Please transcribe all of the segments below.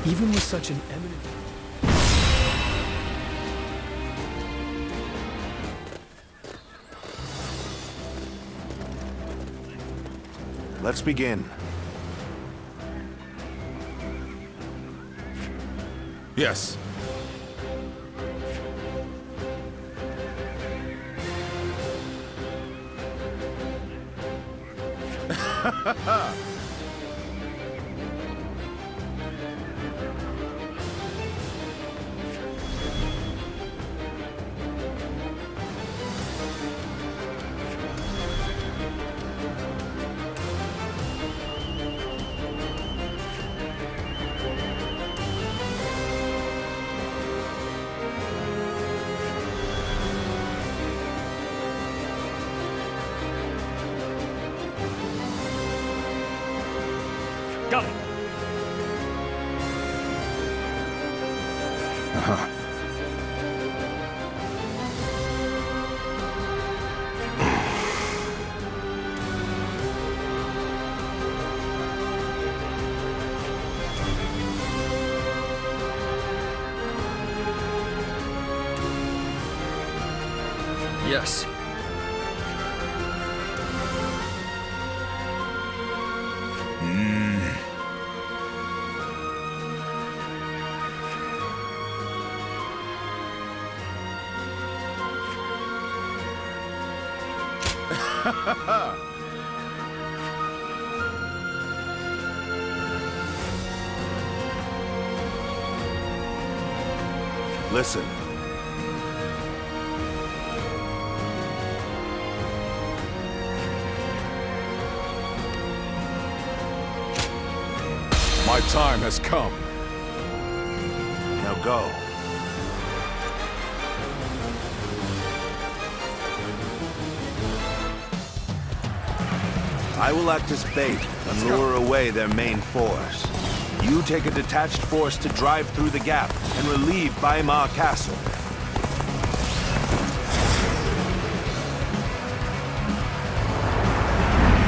Even with such an eminent... Let's begin. Yes. Go! Yes. Listen. My time has come. Now go. I will act as bait and lure away their main force. You take a detached force to drive through the gap and relieve Weimar Castle.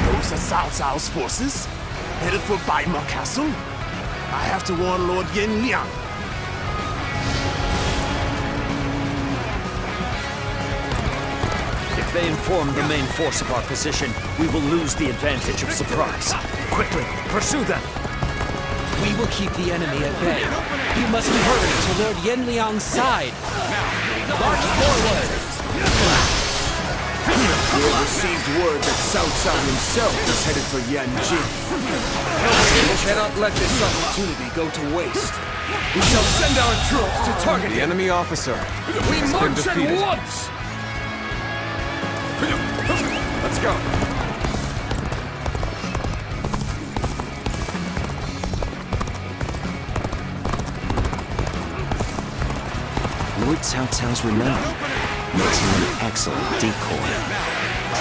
Those are Cao Cao's forces? Headed for Weimar Castle? I have to warn Lord Yin Liang. If they inform the main force of our position, we will lose the advantage of surprise. Quickly, pursue them! We will keep the enemy at bay. You must hurry to Lord Yenliang's side. March forward! We have received word that Cao Cao himself is headed for Yanjin. We cannot let this opportunity go to waste. We shall send our troops to target The enemy officer We has been march defeated. at once! Let's go. Lord Cao Cao's renown makes him an excellent decoy.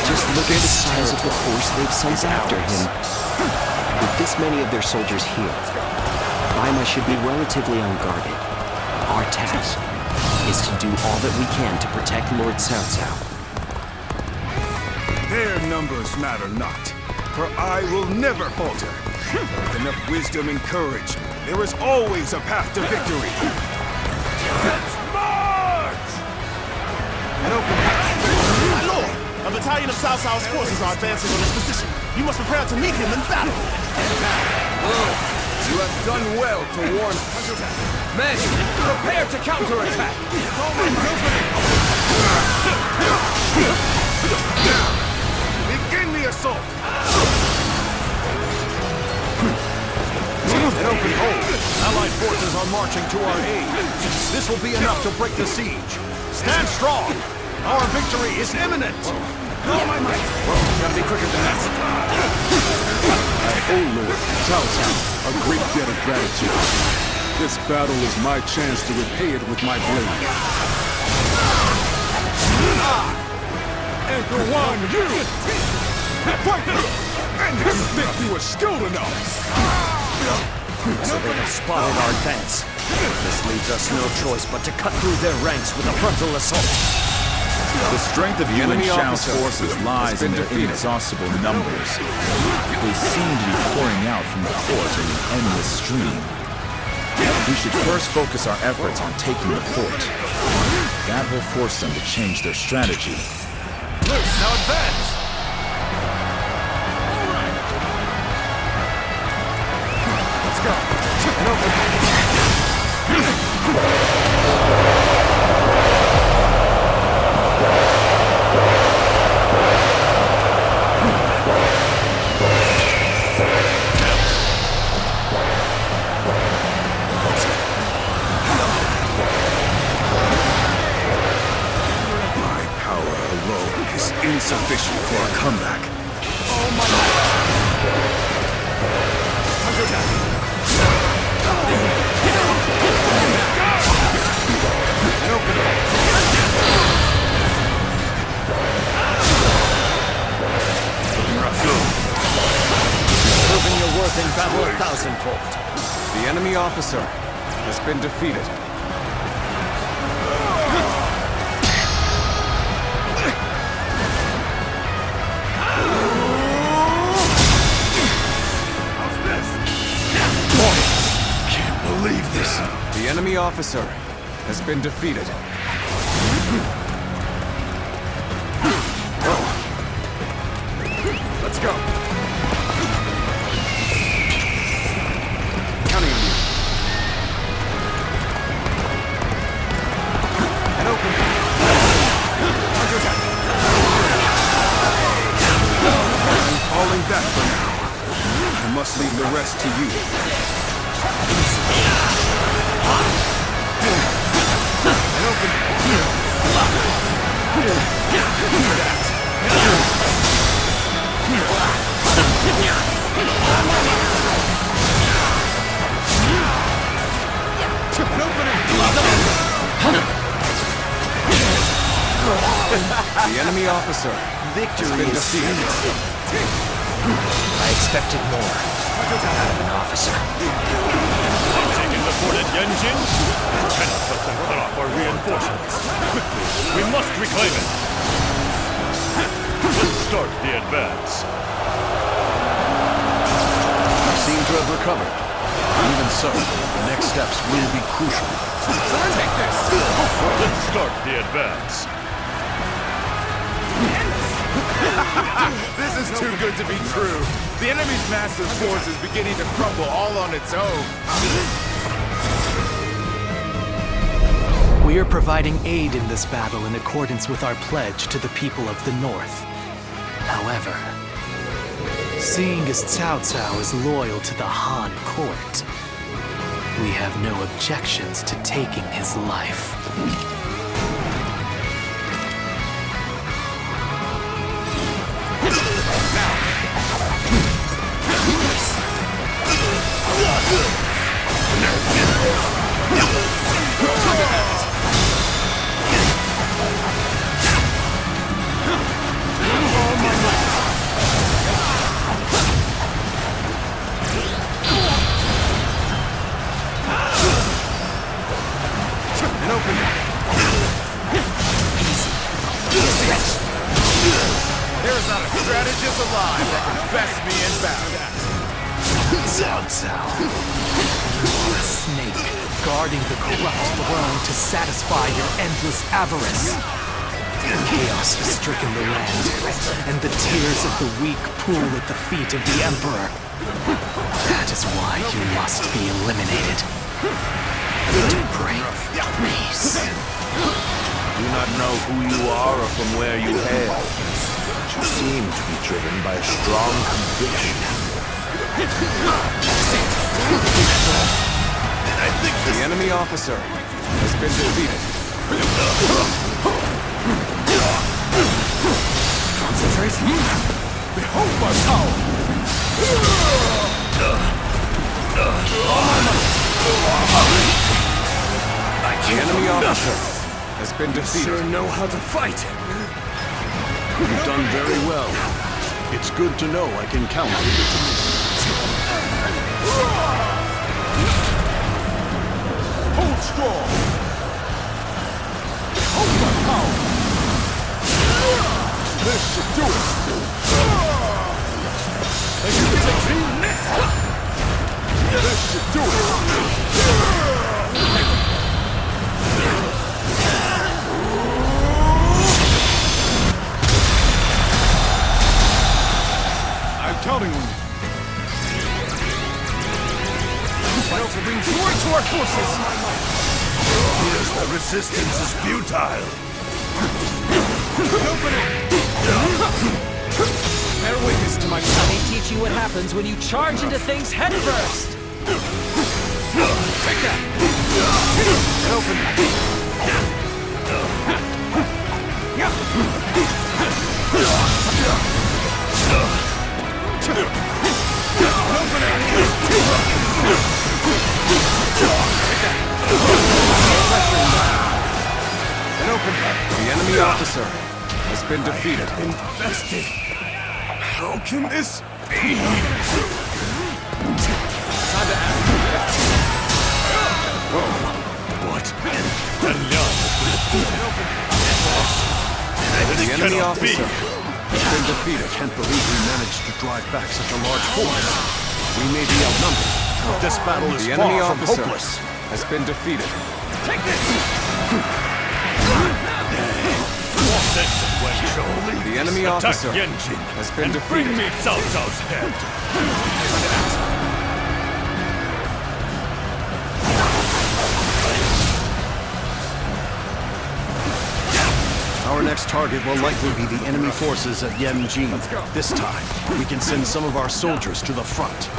Just look at the size of the force they've sent after him. With this many of their soldiers here, Weimar should be relatively unguarded. Our task is to do all that we can to protect Lord Cao Cao. Their numbers matter not, for I will never falter. With enough wisdom and courage, there is always a path to victory. Let's march! An open My lord, a battalion of Cao Cao's forces are advancing on his position. You must prepare to meet him in battle. You have done well to warn us. Men, prepare to counterattack! Begin the assault! An open hold. Allied forces are marching to our aid. This will be enough to break the siege. Stand strong. Our victory is imminent. All my might! Gotta be quicker than that. Oh Lord, Cao Cao, a great debt of gratitude. This battle is my chance to repay it with my blade. Emperor Wang Yu! Fight! And you think you were skilled enough? So they have spotted our advance. This leaves us no choice but to cut through their ranks with a frontal assault. The strength of Yuan enemy Shao's officer forces lies in been their defeated. inexhaustible numbers. They seem to be pouring out from the fort in an endless stream. We should first focus our efforts on taking the fort. That will force them to change their strategy. Now advance! Let's go. And open. Insufficient for a comeback. Oh my God! Proving your worth in battle a thousandfold. The enemy officer has been defeated. Believe this. The enemy officer has been defeated. Let's go. Counting on you. And open. Under attack. I'm falling back for now. I must leave the rest to you. And open. The enemy officer Victory has been is defeated. I expected more out of an officer. Taking the fort at Yenjin? We cannot let them cut off our reinforcements. Quickly, we must reclaim it. Let's start the advance. We seem to have recovered. Even so, the next steps will be crucial. Take this! Let's start the advance. This is too good to be true. The enemy's massive force is beginning to crumble all on its own. We are providing aid in this battle in accordance with our pledge to the people of the North. However, seeing as Cao Cao is loyal to the Han court, we have no objections to taking his life. There's not a strategist alive that can best me in battle. Cao Cao, you are a snake guarding the corrupt throne to satisfy your endless avarice. Chaos has stricken the land, and the tears of the weak pool at the feet of the Emperor. That is why you must be eliminated. To break peace. Do not know who you are or from where you hail, but you seem to be driven by a strong conviction. The enemy officer has been defeated. Concentrate. Behold my power. The enemy officer has been defeated. Sure know how to fight. You've done very well. It's good to know I can count on you. Hold strong. Hold my power. This should do it. The This should do it! I'm counting on you. Fail to bring joy to our forces! Yes, the resistance is futile. Bear witness to my son. They teach you what happens when you charge into things head first. Take that. And open. The enemy officer has been defeated. Infested! How can this be? What? Danyan The enemy cannot officer be. has been defeated. Can't believe we managed to drive back such a large force. We may be outnumbered, but this battle is The enemy far from officer hopeless. has been defeated. Take this! The enemy officer has been defeated. Bring me Cao Cao's head. Our next target will likely be the enemy forces at Yanjin. This time, we can send some of our soldiers to the front.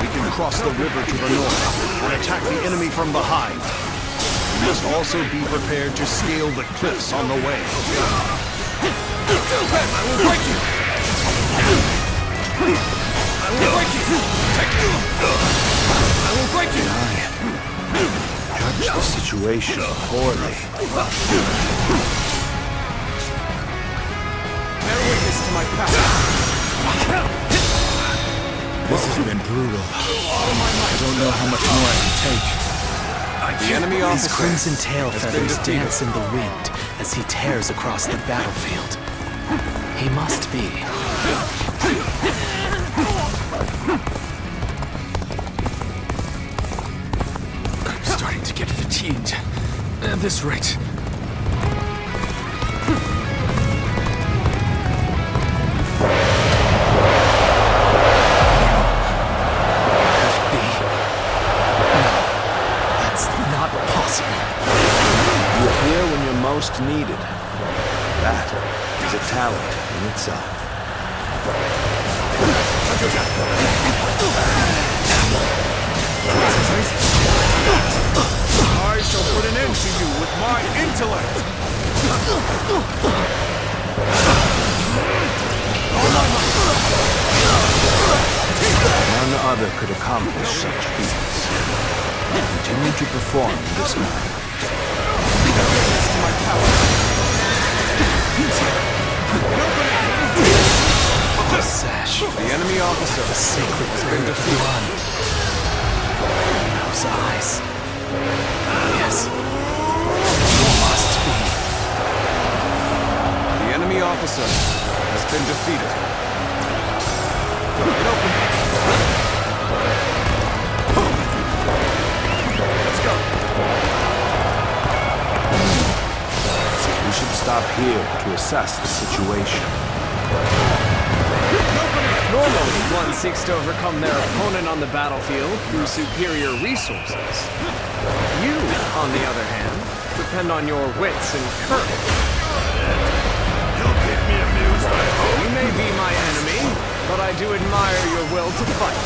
We can cross the river to the north and attack the enemy from behind. We must also be prepared to scale the cliffs on the way. I will break you! I will break you! I will break you! Judge the situation poorly. Bear witness to my power! This has been brutal. I don't know how much more I can take. The enemy His officer crimson tail has been feathers defeated. dance in the wind as he tears across the battlefield. He must be. I'm starting to get fatigued. At this rate. You appear when you're most needed. That is a talent in itself. I shall put an end to you with my intellect! None other could accomplish such feats. Continue to perform in this manner. The sash. The enemy officer The sacred has been defeated. Those eyes. Yes. You must be. The enemy officer has been defeated. Get open. Let's go! We should stop here to assess the situation. Normally, one seeks to overcome their opponent on the battlefield through superior resources. You, on the other hand, depend on your wits and courage. You'll keep me amused, I hope. You may be my enemy, but I do admire your will to fight.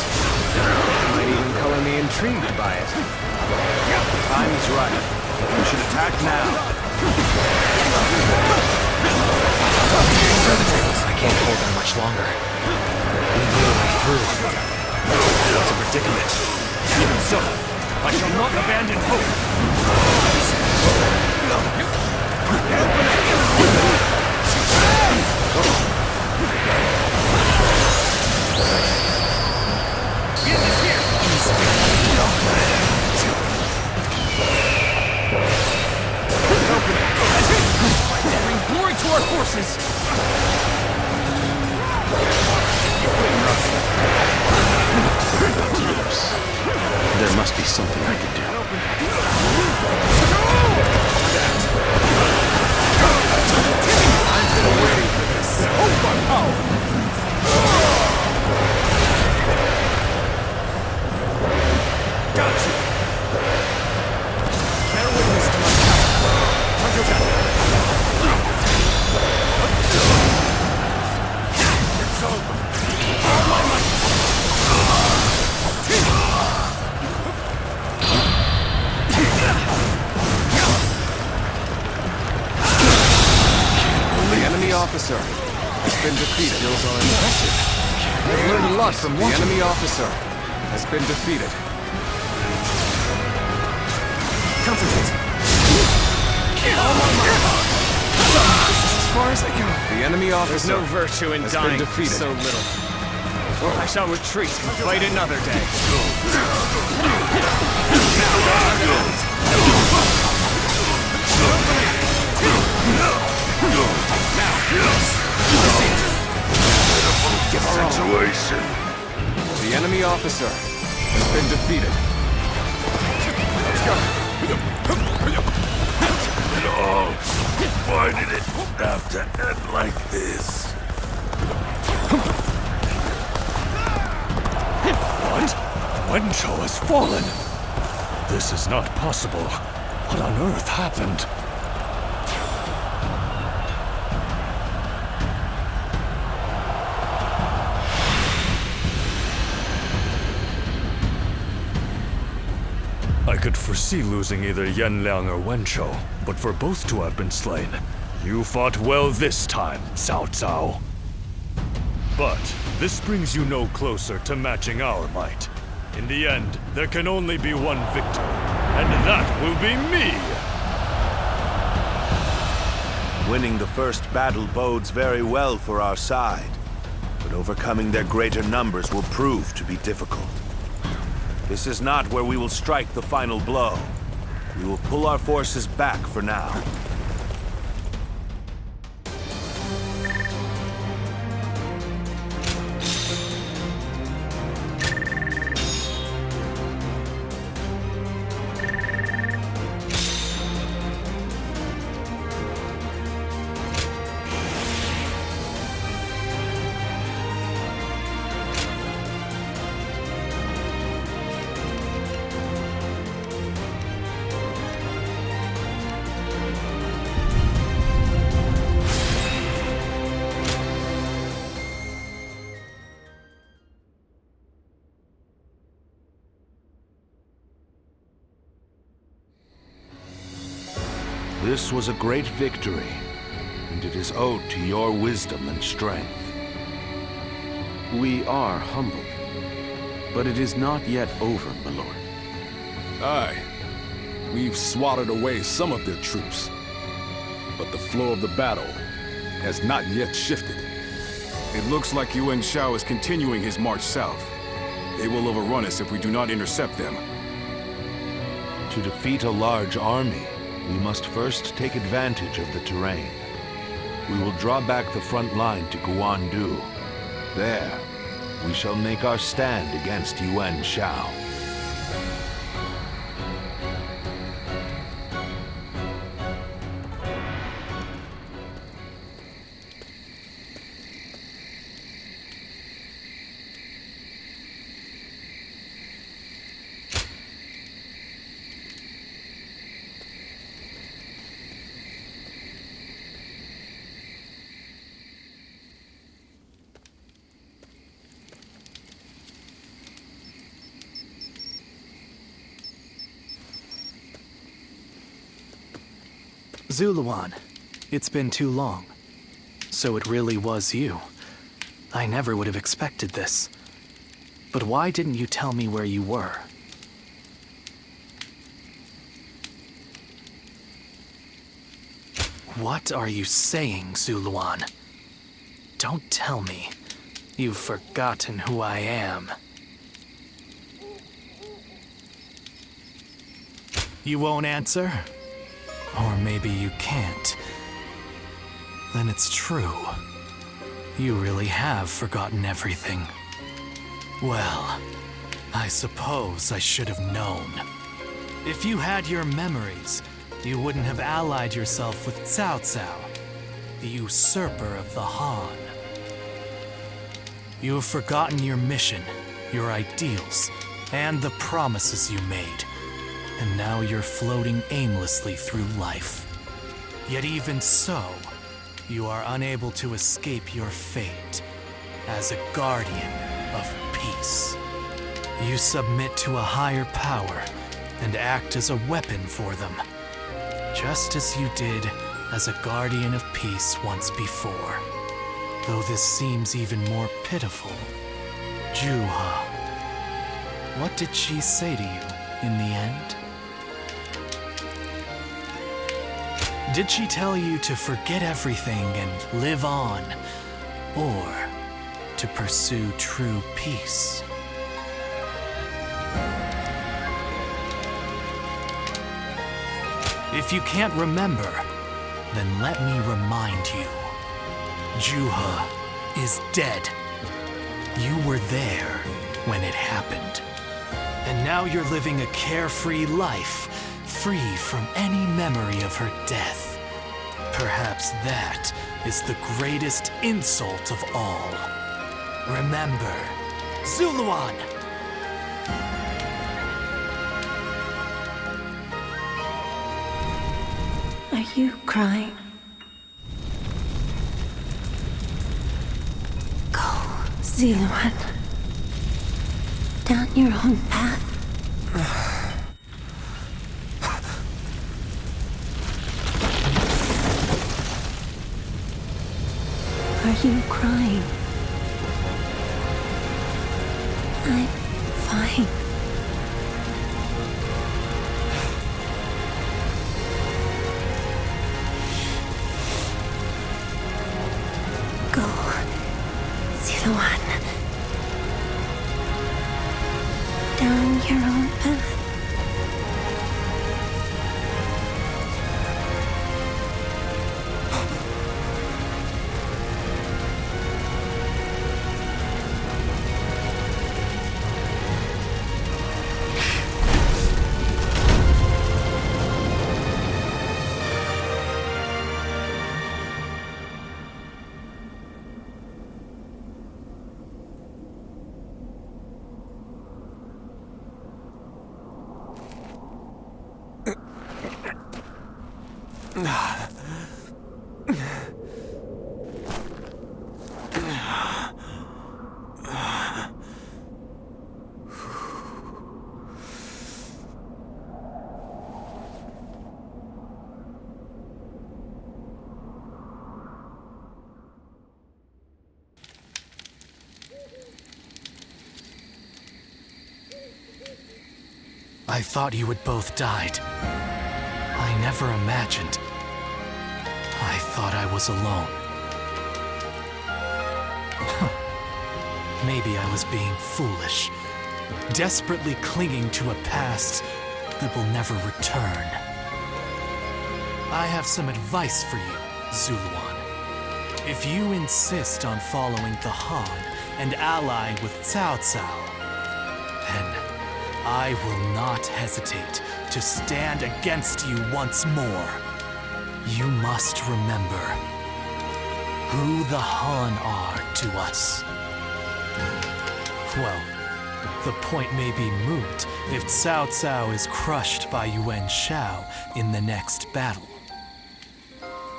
You might even color me intrigued by it. The time is right. We should attack now. I can't hold on much longer. We need a way through. It's a predicament. Even so, I shall not abandon hope. Bring glory to our forces! officer has been defeated. Skills are impressive. I've learned a lot from watching. The enemy officer has been defeated. Concentrate. As far as I go. The enemy officer There's no virtue in has dying been defeated. so little. I shall retreat and fight another day. Situation. The enemy officer has been defeated. Let's go. Oh, why did it have to end like this? What? Wencho has fallen! This is not possible. What on earth happened? I could foresee losing either Yanliang or Wencho, but for both to have been slain, you fought well this time, Cao Cao. But this brings you no closer to matching our might. In the end, there can only be one victor, and that will be me! Winning the first battle bodes very well for our side, but overcoming their greater numbers will prove to be difficult. This is not where we will strike the final blow. We will pull our forces back for now. This was a great victory, and it is owed to your wisdom and strength. We are humbled, but it is not yet over, my lord. Aye, we've swatted away some of their troops, but the flow of the battle has not yet shifted. It looks like Yuan Shao is continuing his march south. They will overrun us if we do not intercept them. To defeat a large army, we must first take advantage of the terrain. We will draw back the front line to Guandu. There, we shall make our stand against Yuan Shao. ZILUAN, it's been too long. So it really was you. I never would have expected this. But why didn't you tell me where you were? What are you saying, ZILUAN? Don't tell me you've forgotten who I am. You won't answer? Or maybe you can't. Then it's true. You really have forgotten everything. Well, I suppose I should have known. If you had your memories, you wouldn't have allied yourself with Cao Cao, the usurper of the Han. You have forgotten your mission, your ideals, and the promises you made. And now you're floating aimlessly through life. Yet even so, you are unable to escape your fate as a guardian of peace. You submit to a higher power and act as a weapon for them, just as you did as a guardian of peace once before. Though this seems even more pitiful. Juha, what did she say to you in the end? Did she tell you to forget everything and live on, or to pursue true peace? If you can't remember, then let me remind you. Juha is dead. You were there when it happened. And now you're living a carefree life, free from any memory of her death. Perhaps that is the greatest insult of all. Remember, ZILUAN! Are you crying? Go, ZILUAN. Down your own path. Are you crying? I'm fine. Go, ZILUAN. Down your own path. I thought you had both died. I never imagined. I thought I was alone. Maybe I was being foolish, desperately clinging to a past that will never return. I have some advice for you, ZILUAN. If you insist on following the Han and ally with Cao Cao, then I will not hesitate to stand against you once more. You must remember who the Han are to us. Well, the point may be moot if Cao Cao is crushed by Yuan Shao in the next battle.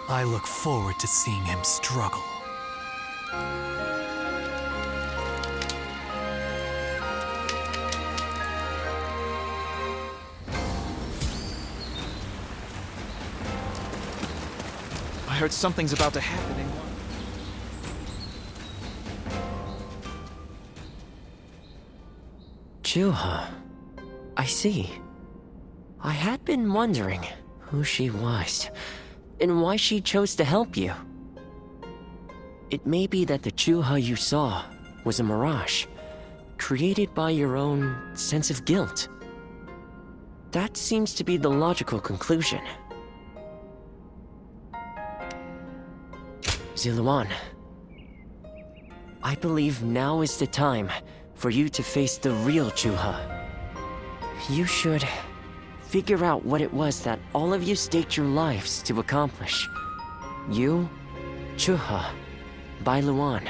I look forward to seeing him struggle. I heard something's about to happen. Juha. I see. I had been wondering who she was, and why she chose to help you. It may be that the Juha you saw was a mirage, created by your own sense of guilt. That seems to be the logical conclusion. ZILUAN, I believe now is the time for you to face the real Juha. You should figure out what it was that all of you staked your lives to accomplish. You, Juha, Bailuan,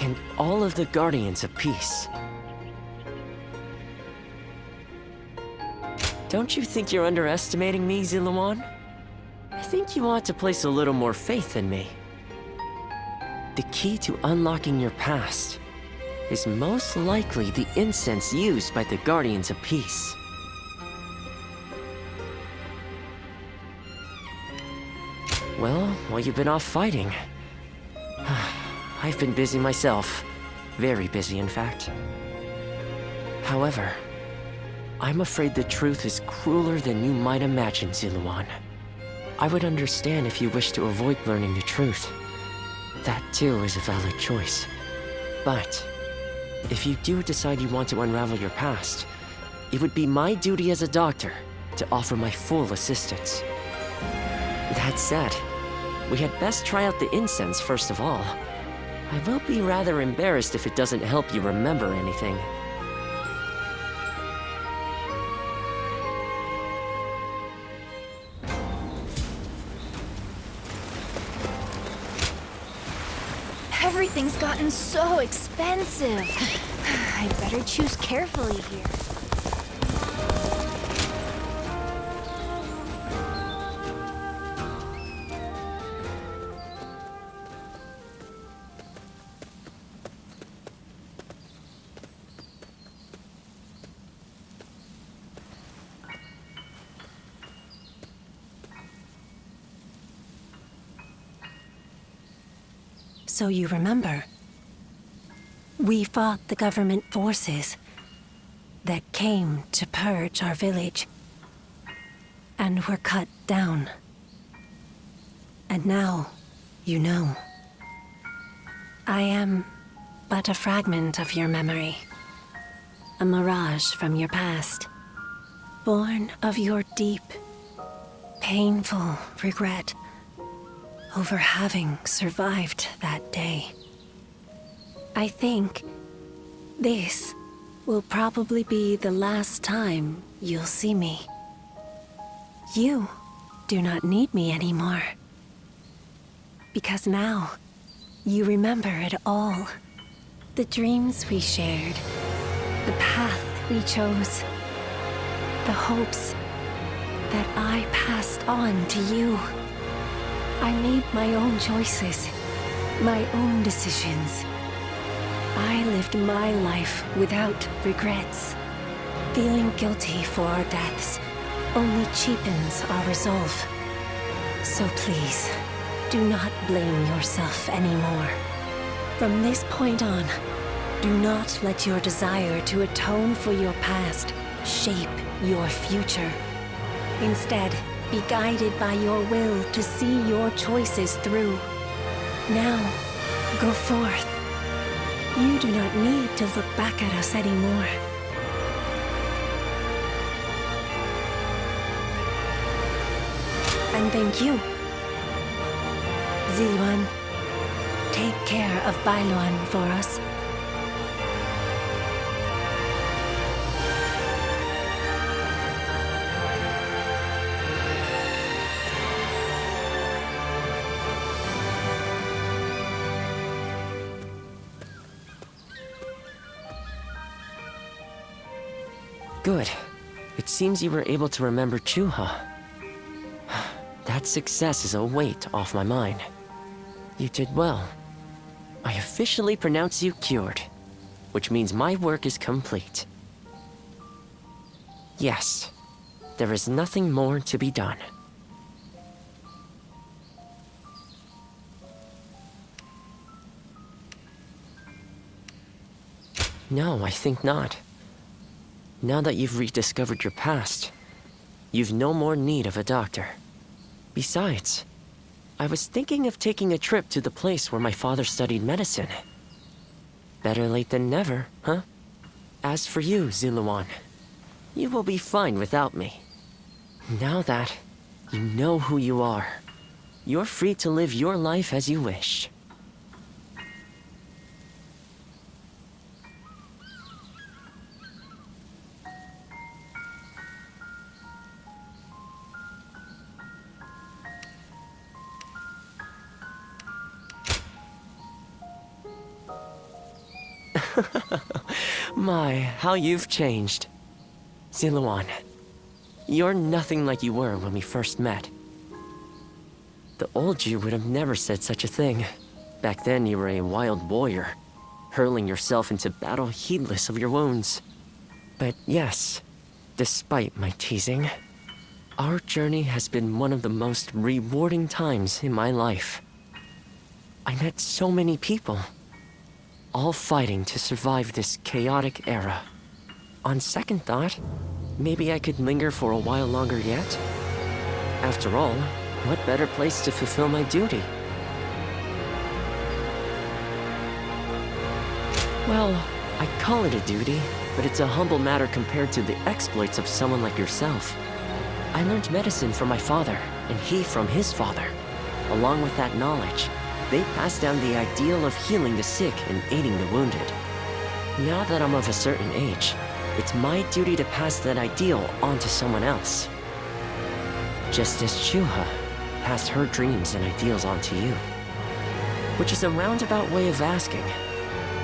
and all of the Guardians of Peace. Don't you think you're underestimating me, ZILUAN? I think you ought to place a little more faith in me. The key to unlocking your past is most likely the incense used by the Guardians of Peace. Well, while you've been off fighting, I've been busy myself. Very busy, in fact. However, I'm afraid the truth is crueler than you might imagine, ZILUAN. I would understand if you wish to avoid learning the truth. That too is a valid choice. But if you do decide you want to unravel your past, it would be my duty as a doctor to offer my full assistance. That said, we had best try out the incense first of all. I will be rather embarrassed if it doesn't help you remember anything. Everything's gotten so expensive. I better choose carefully here. So you remember, we fought the government forces that came to purge our village and were cut down. And now, you know, I am but a fragment of your memory, a mirage from your past, born of your deep, painful regret over having survived that day. I think this will probably be the last time you'll see me. You do not need me anymore. Because now, you remember it all. The dreams we shared, the path we chose, the hopes that I passed on to you. I made my own choices, my own decisions. I lived my life without regrets. Feeling guilty for our deaths only cheapens our resolve. So please, do not blame yourself anymore. From this point on, do not let your desire to atone for your past shape your future. Instead, be guided by your will to see your choices through. Now, go forth. You do not need to look back at us anymore. And thank you. ZILUAN, take care of Bailuan for us. Good. It seems you were able to remember Chuha. That success is a weight off my mind. You did well. I officially pronounce you cured, which means my work is complete. Yes, there is nothing more to be done. No, I think not. Now that you've rediscovered your past, you've no more need of a doctor. Besides, I was thinking of taking a trip to the place where my father studied medicine. Better late than never, huh? As for you, ZILUAN, you will be fine without me. Now that you know who you are, you're free to live your life as you wish. My, how you've changed. ZILUAN, you're nothing like you were when we first met. The old you would have never said such a thing. Back then you were a wild warrior, hurling yourself into battle heedless of your wounds. But yes, despite my teasing, Our journey has been one of the most rewarding times in my life. I met so many people, all fighting to survive this chaotic era. On second thought, maybe I could linger for a while longer yet. After all, what better place to fulfill my duty? Well, I call it a duty, but it's a humble matter compared to the exploits of someone like yourself. I learned medicine from my father, and he from his father. Along with that knowledge, they passed down the ideal of healing the sick and aiding the wounded. Now that I'm of a certain age, it's my duty to pass that ideal on to someone else. Just as Shuha passed her dreams and ideals on to you. Which is a roundabout way of asking,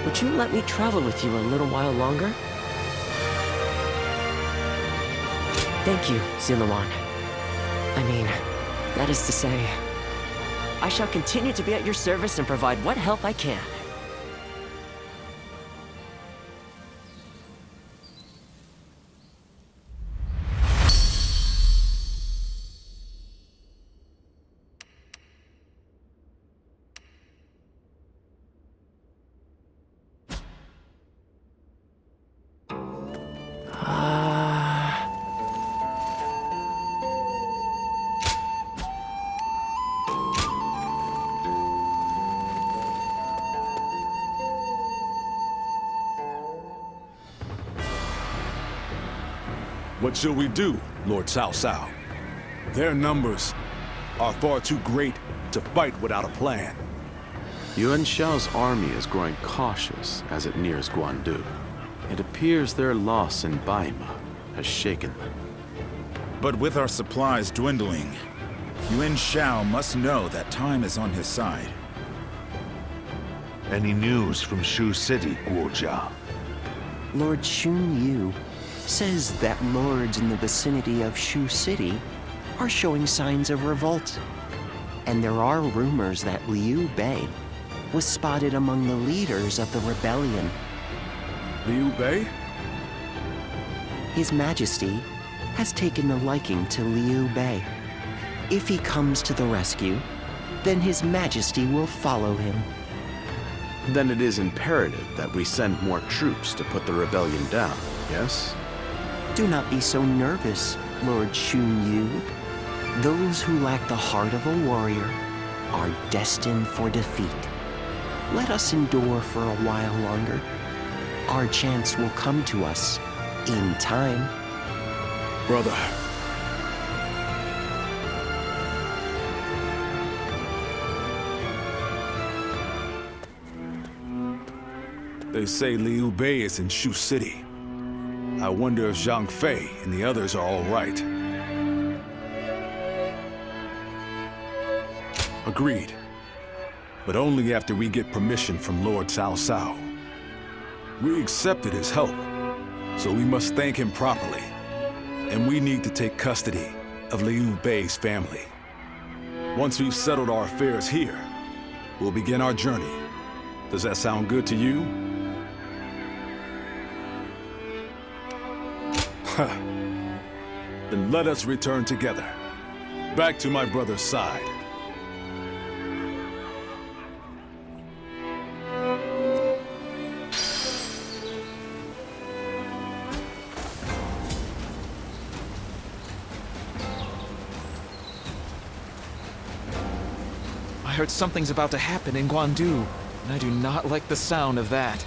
would you let me travel with you a little while longer? Thank you, ZILUAN. I mean, that is to say, I shall continue to be at your service and provide what help I can. What shall we do, Lord Cao Cao? Their numbers are far too great to fight without a plan. Yuan Shao's army is growing cautious as it nears Guandu. It appears their loss in Baima has shaken them. But with our supplies dwindling, Yuan Shao must know that time is on his side. Any news from Shu City, Guojia? Lord Xun Yu says that lords in the vicinity of Shu City are showing signs of revolt. And there are rumors that Liu Bei was spotted among the leaders of the rebellion. Liu Bei? His Majesty has taken a liking to Liu Bei. If he comes to the rescue, then His Majesty will follow him. Then it is imperative that we send more troops to put the rebellion down, yes? Do not be so nervous, Lord Xun Yu. Those who lack the heart of a warrior are destined for defeat. Let us endure for a while longer. Our chance will come to us in time. Brother. They say Liu Bei is in Shu City. I wonder if Zhang Fei and the others are all right. Agreed. But only after we get permission from Lord Cao Cao. We accepted his help, so we must thank him properly. And we need to take custody of Liu Bei's family. Once we've settled our affairs here, we'll begin our journey. Does that sound good to you? Then let us return together, back to my brother's side. I heard something's about to happen in Guandu, and I do not like the sound of that.